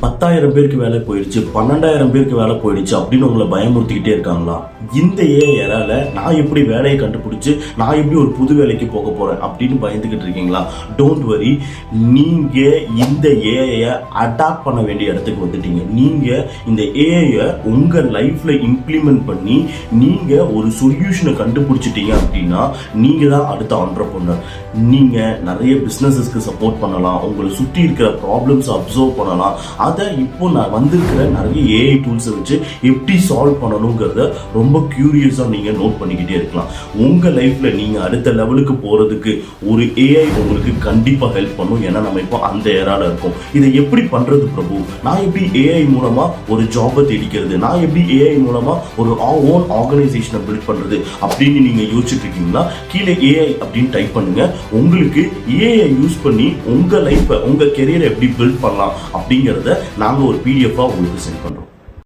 10,000 பேருக்கு வேலை போயிடுச்சு, 12,000 பேருக்கு வேலை போயிடுச்சு அப்படின்னு உங்களை பயமுறுத்திக்கிட்டே இருக்காங்களா? இந்த ஏஐயால நான் எப்படி வேலையை கண்டுபிடிச்சு நான் எப்படி ஒரு புது வேலைக்கு போக போறேன் அப்படின்னு பயந்துகிட்டு இருக்கீங்களா? டோன்ட் வரி, நீங்க இந்த ஏஐயை அடாப்ட் பண்ண வேண்டிய இடத்துக்கு வந்துட்டீங்க. நீங்க இந்த ஏஐயை உங்க லைஃப்ல இம்ப்ளிமெண்ட் பண்ணி நீங்க ஒரு சொல்யூஷனை கண்டுபிடிச்சிட்டீங்க அப்படின்னா நீங்க தான் அடுத்த ஆண்டர்பிரனர். நீங்க நிறைய பிசினஸஸ்க்கு சப்போர்ட் பண்ணலாம், உங்களை சுற்றி இருக்கிற ப்ராப்ளம்ஸ் அப்சர்வ் பண்ணலாம். அதை இப்போ நான் வந்திருக்கிற நிறைய ஏஐ டூல்ஸை வச்சு எப்படி சால்வ் பண்ணணுங்கிறத ரொம்ப கியூரியஸாக நீங்கள் நோட் பண்ணிக்கிட்டே இருக்கலாம். உங்கள் லைஃப்பில் நீங்கள் அடுத்த லெவலுக்கு போகிறதுக்கு ஒரு ஏஐ உங்களுக்கு கண்டிப்பாக ஹெல்ப் பண்ணும். ஏன்னா நம்ம இப்போ அந்த ஏரால இருக்கோம். இதை எப்படி பண்ணுறது பிரபு? நான் எப்படி ஏஐ மூலமாக ஒரு ஜாபை தேடிக்கிறது? நான் எப்படி ஏஐ மூலமாக ஒரு ஓன் ஆர்கனைசேஷனை பில்ட் பண்ணுறது அப்படின்னு நீங்கள் யோசிச்சுட்டு இருக்கீங்களா? கீழே ஏஐ அப்படின்னு டைப் பண்ணுங்க. உங்களுக்கு ஏஐ யூஸ் பண்ணி உங்கள் லைஃப்பை, உங்கள் கெரியரை எப்படி பில்ட் பண்ணலாம் அப்படிங்கிறத நாங்கள் ஒரு பிடிஎஃபாக உங்களுக்கு சென்ட் பண்ணுறோம்.